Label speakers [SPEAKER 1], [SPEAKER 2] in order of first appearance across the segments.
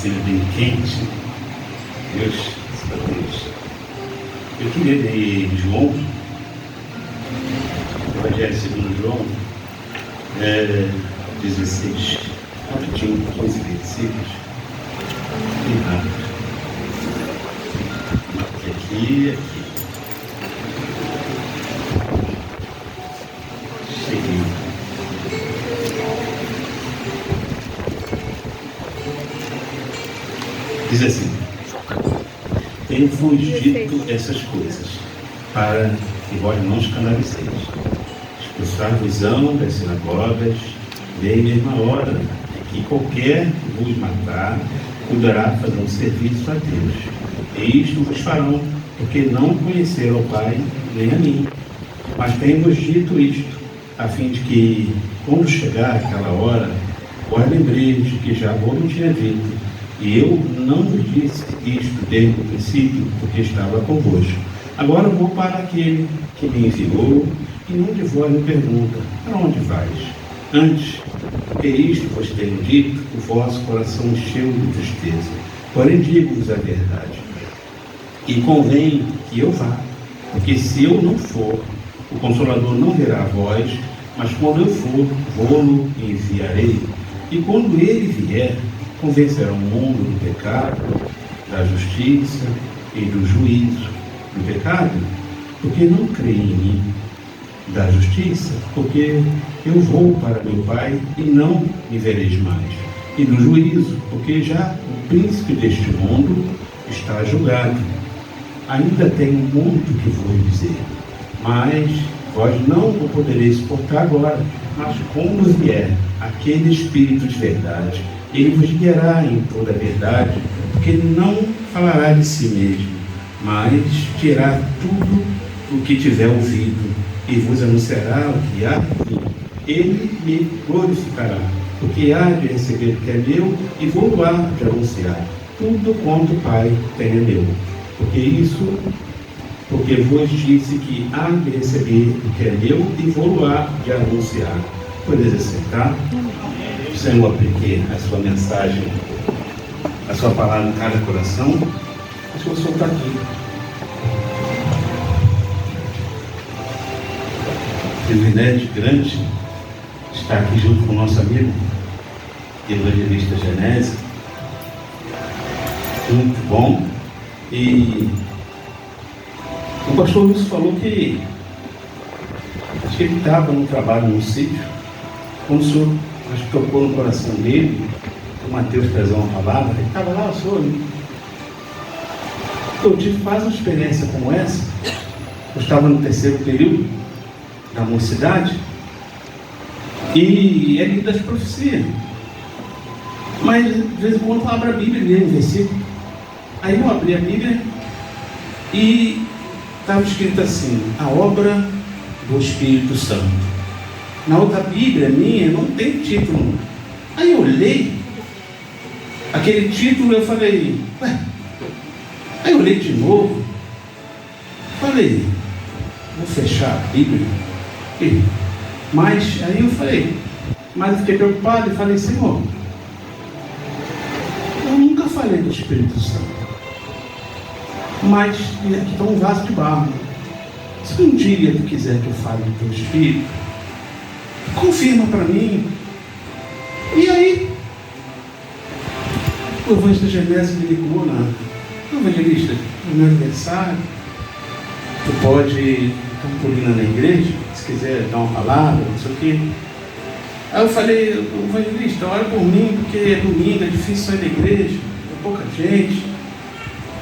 [SPEAKER 1] cena bem quente. Deus, Deus. Eu queria ler João, Evangelho segundo João, 16, rapidinho, 15 versículos. Bem rápido. Aqui. Cheguei. Diz assim: tenho-vos dito essas coisas, para que vós não escandalizeis. Expulsar-vos-ão das sinagogas, bem mesma hora, que qualquer que vos matar, poderá fazer um serviço a Deus. E isto vos farão, porque não conheceram o Pai, nem a mim. Mas tenho-vos dito isto, a fim de que, quando chegar aquela hora, vós lembreis de que já vos tinha dito. E eu não vos disse isto desde o princípio, porque estava convosco. Agora vou para aquele que me enviou, e nenhum de vós me pergunta: para onde vais? Antes, porque isto vos tenho dito, o vosso coração encheu de tristeza. Porém digo-vos a verdade. E convém que eu vá, porque se eu não for, o Consolador não virá a vós, mas quando eu for, vou-lo enviarei. E quando ele vier, convencerá o mundo do pecado, da justiça e do juízo. Do pecado, porque não creem em mim. Da justiça, porque eu vou para meu Pai e não me vereis mais. E do juízo, porque já o príncipe deste mundo está julgado. Ainda tenho muito que vos dizer, mas vós não o podereis suportar agora. Mas quando vier aquele Espírito de verdade, ele vos guiará em toda a verdade, porque não falará de si mesmo, mas dirá tudo o que tiver ouvido, e vos anunciará o que há de vir. Ele me glorificará, porque há de receber o que é meu, e vou lá de anunciar tudo quanto o Pai tem é meu. Porque vos disse que há de receber o que é meu, e vou lá de anunciar. Podeis aceitar? Senhor, aplique a sua mensagem, a sua palavra em cada coração. Acho que eu soltar aqui. Privilégio grande estar aqui junto com o nosso amigo, evangelista Genésio. Muito bom. E o pastor Wilson falou que acho que ele estava no trabalho no sítio, quando o senhor acho que tocou no coração dele, o Mateus trazia uma palavra, ele estava lá, o senhor. Eu tive quase uma experiência como essa. Eu estava no terceiro período da mocidade, e é livro das profecias, mas de vez em quando eu abro a Bíblia e leio um versículo. Aí eu abri a Bíblia e estava escrito assim: a obra do Espírito Santo. Na outra Bíblia minha não tem título. Aí eu olhei aquele título e eu falei, ué. Aí eu olhei de novo, falei, vou fechar a Bíblia. Mas aí eu falei, mas eu fiquei preocupado e falei, Senhor, eu nunca falei do Espírito Santo, mas aqui está um vaso de barro. Se um dia tu quiser que eu fale do teu Espírito, confirma para mim. E aí o evangelista Genésio me ligou evangelista, no meu aniversário, tu pode dar um pulinho na igreja, se quiser dar uma palavra, não sei o quê. Aí eu falei, evangelista, ora por mim, porque é domingo, é difícil sair da igreja, é pouca gente.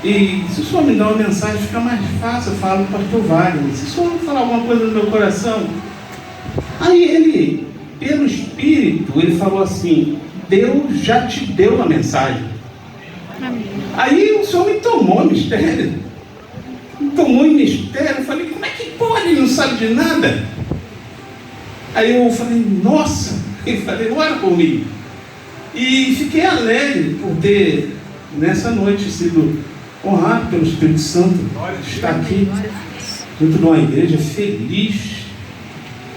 [SPEAKER 1] E se o senhor me dá uma mensagem, fica mais fácil, eu falo para o pastor Wagner. Se o senhor não falar alguma coisa no meu coração. Aí ele, pelo Espírito, ele falou assim, Deus já te deu a mensagem. Amém. Aí o senhor me tomou em mistério. Me tomou em mistério. Eu falei, como é que pode? Ele não sabe de nada. Aí eu falei, nossa. Eu falei, ora por mim. E fiquei alegre por ter, nessa noite, sido honrado pelo Espírito Santo de estar aqui junto de uma igreja feliz,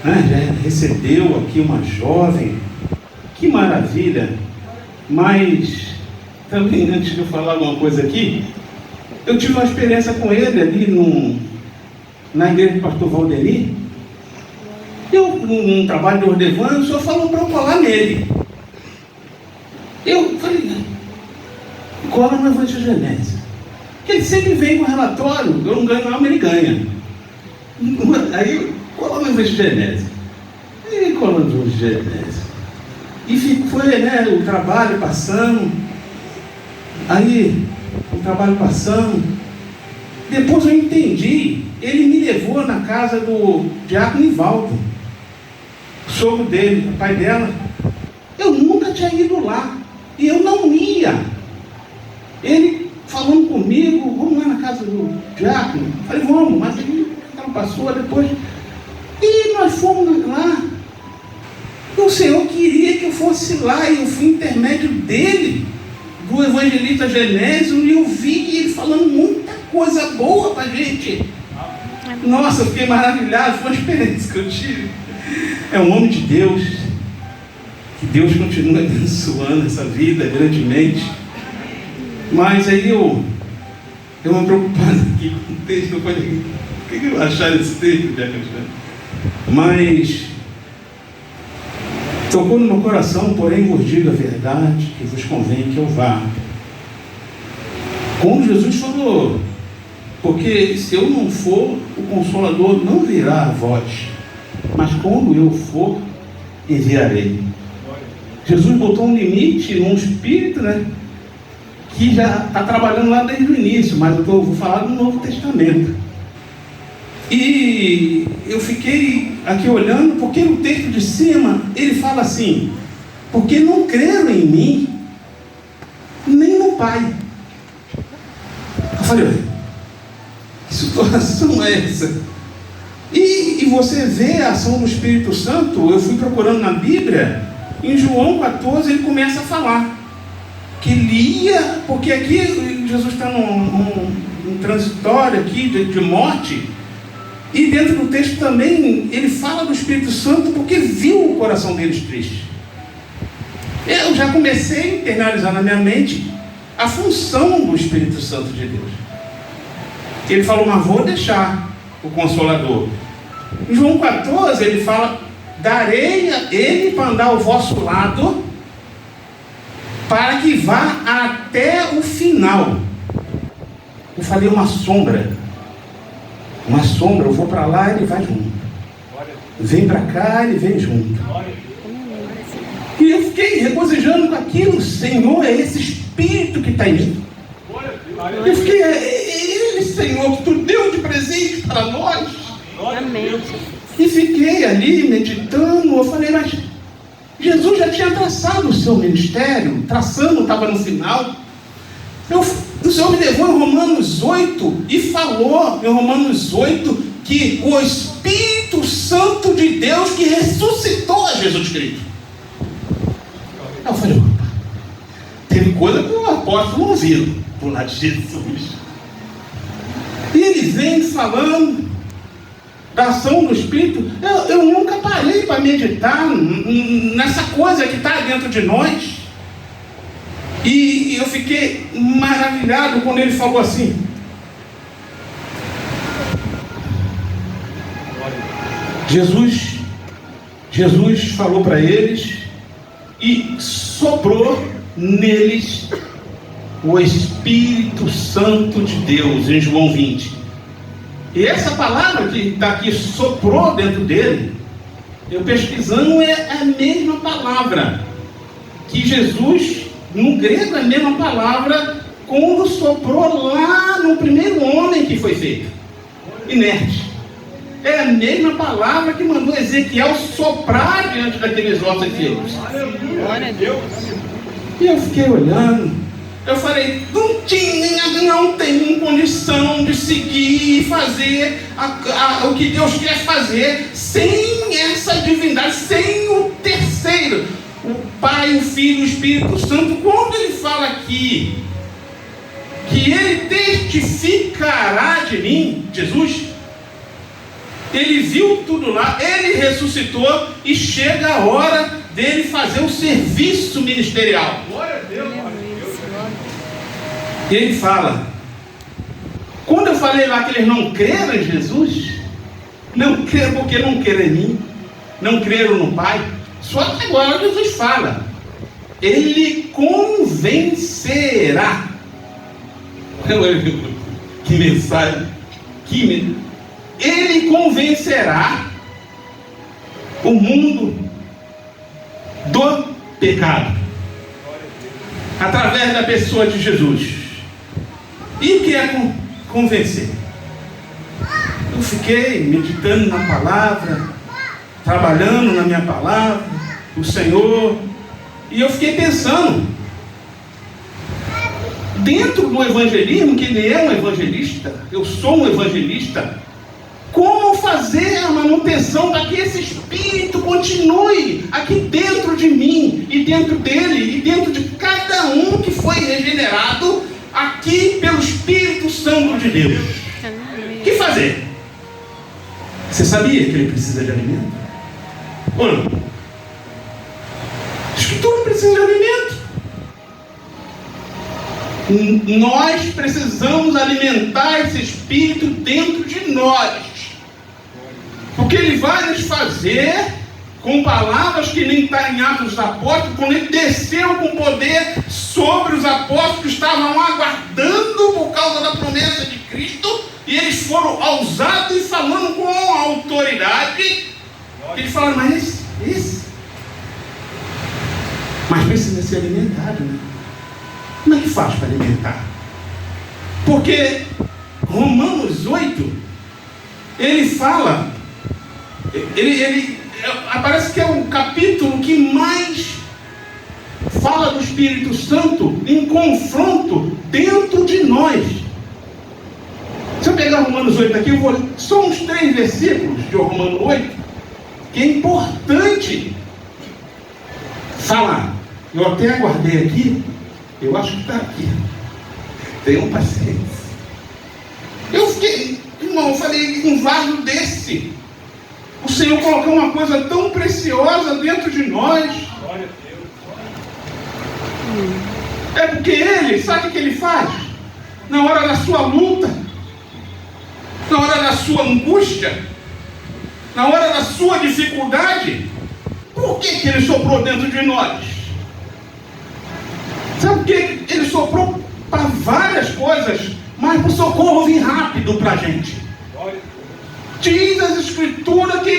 [SPEAKER 1] né? Já recebeu aqui uma jovem, que maravilha. Mas também, antes de eu falar alguma coisa aqui, eu tive uma experiência com ele ali na igreja do pastor Valdemir. Eu, num trabalho de Ordevan, o senhor falou para eu colar nele. Eu falei, cola no Evangelho Genésio. Porque ele sempre vem com relatório, eu não ganho nada, mas ele ganha. Aí, cola no Evangelho Genésio. Aí, cola no Evangelho Genésio. E foi, né, o trabalho passando. Aí, o trabalho passando. Depois eu entendi. Ele me levou na casa do diácono Ivaldo, sogro dele, o pai dela. Eu nunca tinha ido lá. E eu não ia. Ele falando comigo, vamos lá na casa do diácono. Eu falei, vamos, mas ele não passou depois. E nós fomos lá. E o Senhor queria que eu fosse lá, e eu fui intermédio dele, do evangelista Genésio, e eu vi ele falando muita coisa boa para a gente. Nossa, eu fiquei maravilhado, foi uma experiência que eu tive. É um homem de Deus, que Deus continua abençoando essa vida grandemente. Mas aí eu me preocupado aqui com o texto, eu falei, o que eu vou achar desse texto? Mas tocou no meu coração, porém vos digo a verdade, que vos convém que eu vá. Como Jesus falou, porque se eu não for, o Consolador não virá a vós, mas quando eu for, enviarei. Jesus botou um limite num espírito, né, que já está trabalhando lá desde o início, mas eu vou falar do Novo Testamento. E eu fiquei aqui olhando, porque no texto de cima ele fala assim, porque não creram em mim, nem no Pai. Eu falei, que situação é essa? E você vê a ação do Espírito Santo. Eu fui procurando na Bíblia, em João 14 ele começa a falar que ele ia, porque aqui Jesus está num transitório aqui de morte, e dentro do texto também ele fala do Espírito Santo porque viu o coração deles triste. Eu já comecei a internalizar na minha mente a função do Espírito Santo de Deus. Ele falou, mas vou deixar o Consolador. Em João 14 ele fala, darei a ele para andar ao vosso lado, para que vá até o final. Eu falei, uma sombra, eu vou para lá, ele vai junto, vem para cá, ele vem junto. E eu fiquei regozijando com aquilo. Senhor, é esse Espírito que está em mim. Eu fiquei, é ele, Senhor, que tu deu de presente para nós.
[SPEAKER 2] Amém.
[SPEAKER 1] E fiquei ali meditando. Eu falei, mas Jesus já tinha traçado o seu ministério, estava no final. O Senhor me levou em Romanos 8 e falou em Romanos 8 que o Espírito Santo de Deus que ressuscitou a Jesus Cristo. Eu falei, opa, teve coisa que o apóstolo não viu por lado de Jesus. E ele vem falando da ação do Espírito. Eu nunca parei para meditar nessa coisa que está dentro de nós. E eu fiquei maravilhado quando ele falou assim. Jesus falou para eles e soprou neles o Espírito Santo de Deus, em João 20. E essa palavra que está aqui, soprou dentro dele, eu pesquisando, é a mesma palavra que Jesus, no grego, é a mesma palavra quando soprou lá no primeiro homem que foi feito, inerte. É a mesma palavra que mandou Ezequiel soprar diante daqueles ossos secos.
[SPEAKER 2] Glória a Deus.
[SPEAKER 1] E eu fiquei olhando. Eu falei, não tem condição de seguir e fazer o que Deus quer fazer sem essa divindade, sem o terceiro, o Pai, o Filho, o Espírito Santo. Quando ele fala aqui que ele testificará de mim, Jesus, ele viu tudo lá, ele ressuscitou e chega a hora dele fazer o serviço ministerial. Glória a Deus. E ele fala, quando eu falei lá que eles não creram em Jesus, não creram porque não creram em mim, não creram no Pai, só que agora Jesus fala, ele convencerá. Que mensagem, ele convencerá o mundo do pecado, através da pessoa de Jesus. E o que é convencer? Eu fiquei meditando na palavra, trabalhando na minha palavra, o Senhor, e eu fiquei pensando, dentro do evangelismo, que ele é um evangelista, eu sou um evangelista, como fazer a manutenção para que esse Espírito continue aqui dentro de mim, e dentro dele, e dentro de cada um que foi regenerado, aqui pelo Espírito Santo de Deus. O que fazer? Você sabia que ele precisa de alimento? Ou não? A Escritura precisa de alimento. Nós precisamos alimentar esse Espírito dentro de nós, porque ele vai nos fazer com palavras que nem está em Atos dos Apóstolos, quando ele desceu com poder sobre os apóstolos que estavam aguardando por causa da promessa de Cristo, e eles foram ousados e falando com autoridade. Eles falaram, mas esse mas precisa ser alimentado, né? Como é que faz para alimentar? Porque Romanos 8, ele fala, parece que é o capítulo que mais fala do Espírito Santo em confronto dentro de nós. Se eu pegar Romanos 8 aqui, eu vou só uns 3 versículos de Romanos 8, que é importante falar. Eu até aguardei aqui, eu acho que está aqui. Tenham paciência. Eu fiquei, irmão, eu falei, um vaso desse, o Senhor colocou uma coisa tão preciosa dentro de nós. Glória a Deus. É porque Ele, sabe o que Ele faz? Na hora da sua luta, na hora da sua angústia, na hora da sua dificuldade, por que Ele soprou dentro de nós? Sabe por que Ele soprou para várias coisas, mas para o socorro vir rápido para a gente? Diz as Escrituras que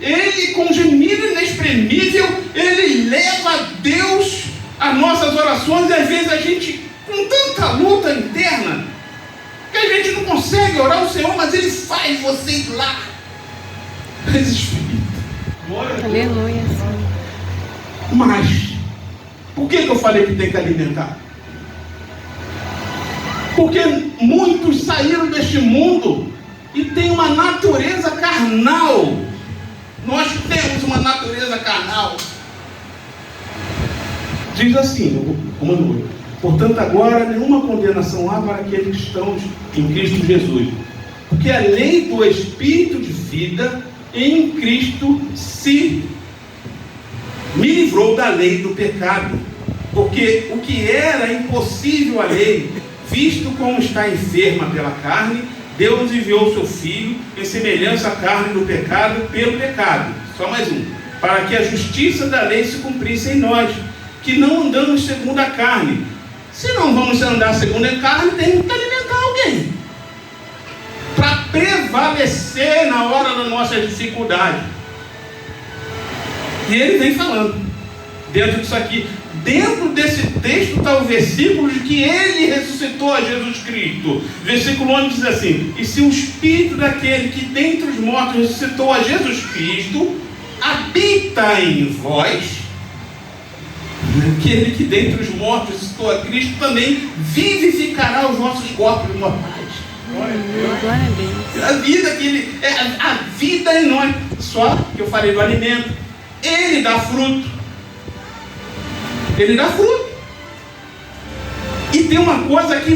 [SPEAKER 1] ele com gemido inexprimível, Ele leva a Deus as nossas orações, e às vezes a gente, com tanta luta interna, que a gente não consegue orar ao Senhor, mas Ele faz você ir lá.
[SPEAKER 2] Aleluia.
[SPEAKER 1] Mas por que eu falei que tem que alimentar? Porque muitos saíram deste mundo e têm uma natureza carnal. Nós temos uma natureza carnal. Diz assim, Romanos 8: portanto agora nenhuma condenação há para aqueles que estão em Cristo Jesus, porque a lei do Espírito de vida em Cristo me livrou da lei do pecado, porque o que era impossível à lei, visto como está enferma pela carne, Deus enviou seu Filho em semelhança à carne do pecado pelo pecado. Só mais um. Para que a justiça da lei se cumprisse em nós, que não andamos segundo a carne. Se não vamos andar segundo a carne, temos que alimentar alguém para prevalecer na hora da nossa dificuldade. E ele vem falando dentro disso aqui. Dentro desse texto está o versículo de que ele ressuscitou a Jesus Cristo. Versículo 11 diz assim: e se o Espírito daquele que dentre os mortos ressuscitou a Jesus Cristo habita em vós, aquele que dentre os mortos ressuscitou a Cristo também vivificará os vossos corpos mortais.
[SPEAKER 2] Glória a Deus.
[SPEAKER 1] A vida que ele é, a vida em nós. Só que eu falei do alimento. Ele dá fruto. Ele dá fruto. E tem uma coisa que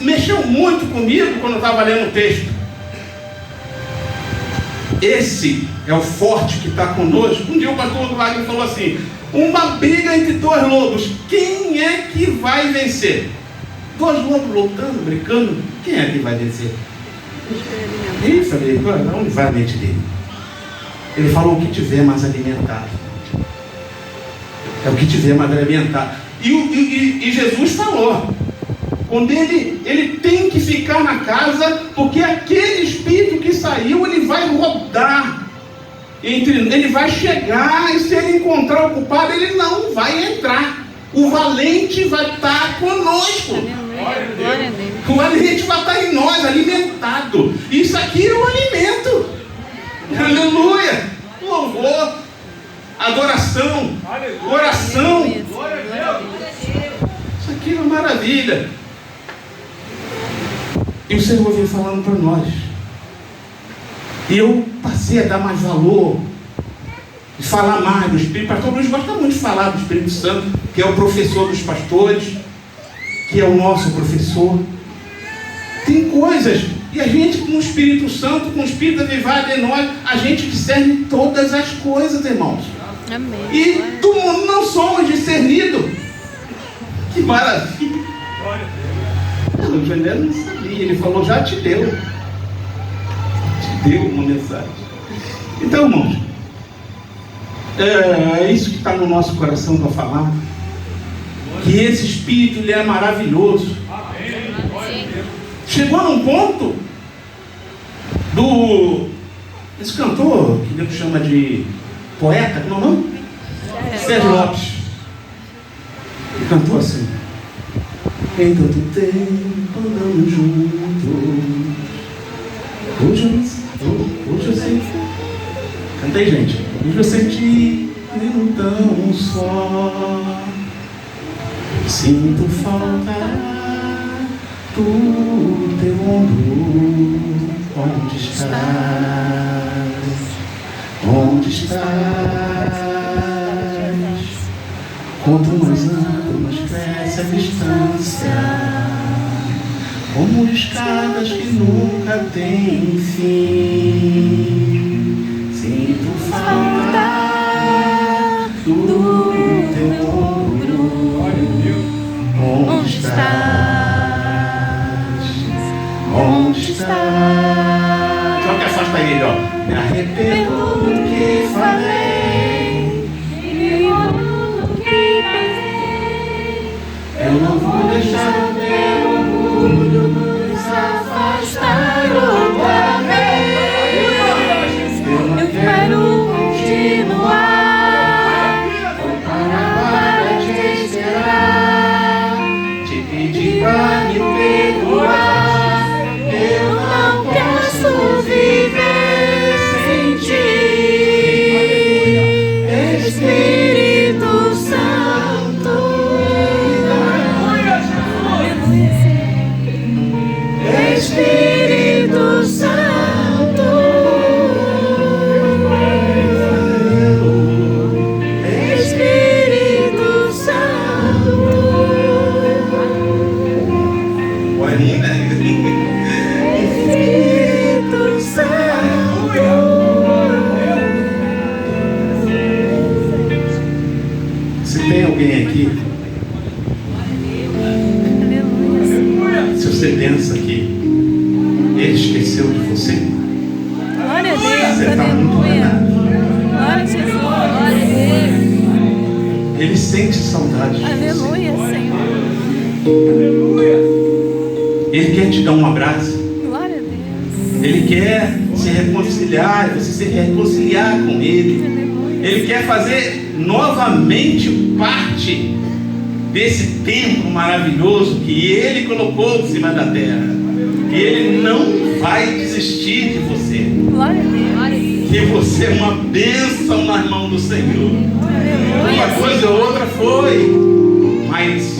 [SPEAKER 1] mexeu muito comigo quando eu estava lendo o texto. Esse é o forte que está conosco. Um dia o pastor Wagner falou assim: uma briga entre 2 lobos, quem é que vai vencer? Dois lobos lutando, brincando. Quem é que vai descer? E falei, onde vai a mente dele? Ele falou: o que tiver mais alimentado. É o que tiver mais alimentado. E Jesus falou: quando ele tem que ficar na casa, porque aquele espírito que saiu, ele vai rodar. Ele vai chegar, e se ele encontrar o culpado, ele não vai entrar. O valente vai estar conosco.
[SPEAKER 2] Glória a Deus.
[SPEAKER 1] O valente vai estar em nós, alimentado. Isso aqui é um alimento. Aleluia. Louvor, adoração, oração. Isso aqui é uma maravilha. E o Senhor vem falando para nós. E eu passei a dar mais valor, de falar mais do Espírito. O pastor Luiz gosta muito de falar do Espírito Santo, que é o professor dos pastores, que é o nosso professor. Tem coisas, e a gente com o Espírito Santo, com o Espírito avivado em nós, a gente discerne todas as coisas, irmãos.
[SPEAKER 2] Amém.
[SPEAKER 1] E não somos discernidos. Que maravilha. O Janela não sabia, ele falou: já te deu. Te deu uma mensagem. Então, irmãos, é isso que está no nosso coração para falar. Que esse Espírito, ele é maravilhoso. Chegou num ponto esse cantor, que Deus chama de poeta, como é o nome? Sérgio Lopes. Ele cantou assim: em tanto tempo andamos juntos, hoje eu sei. Cantei, gente. Hoje eu senti tão só. Sinto falta do teu ombro. Onde estás? Onde estás? Quanto mais ando, mais cresce a distância, como escadas que nunca têm fim. Sinto falta do teu ombro. Onde estás? Onde estás? Só que afasta ele, ó. Me arrependo do que falei, do que pensei. Eu não vou deixar o meu orgulho nos afastar outra vez. Eu quero continuar, vou parar para te esperar, te pedir para me perdoar. Eu não posso viver sem ti, Espírito Santo. Espírito Santo. Espírito Santo. Espírito Santo. Se tem alguém aqui, se você pensa que ele esqueceu de você,
[SPEAKER 2] Glória a Deus.
[SPEAKER 1] você está muito
[SPEAKER 2] Aleluia.
[SPEAKER 1] enganado.
[SPEAKER 2] Glória a Jesus. Glória a Deus.
[SPEAKER 1] Ele sente saudade de você.
[SPEAKER 2] Aleluia, Senhor.
[SPEAKER 1] Ele quer te dar um abraço.
[SPEAKER 2] Glória a Deus.
[SPEAKER 1] Ele quer se reconciliar, você se reconciliar com Ele.
[SPEAKER 2] Aleluia.
[SPEAKER 1] Ele quer fazer novamente parte desse templo maravilhoso que Ele colocou em cima da terra. E Ele não vai desistir de você.
[SPEAKER 2] Glória a Deus.
[SPEAKER 1] Que você é uma bênção nas mãos do Senhor. Uma coisa ou outra foi, mas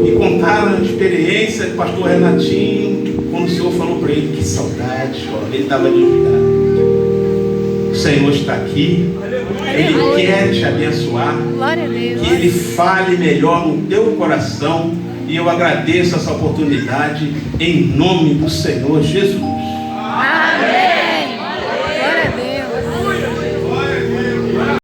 [SPEAKER 1] me contaram a experiência do pastor Renatinho, quando o Senhor falou para ele: que saudade, ó, ele estava desligado. O Senhor está aqui, Ele quer te abençoar,
[SPEAKER 2] Glória a Deus.
[SPEAKER 1] que Ele fale melhor no teu coração, e eu agradeço essa oportunidade em nome do Senhor Jesus.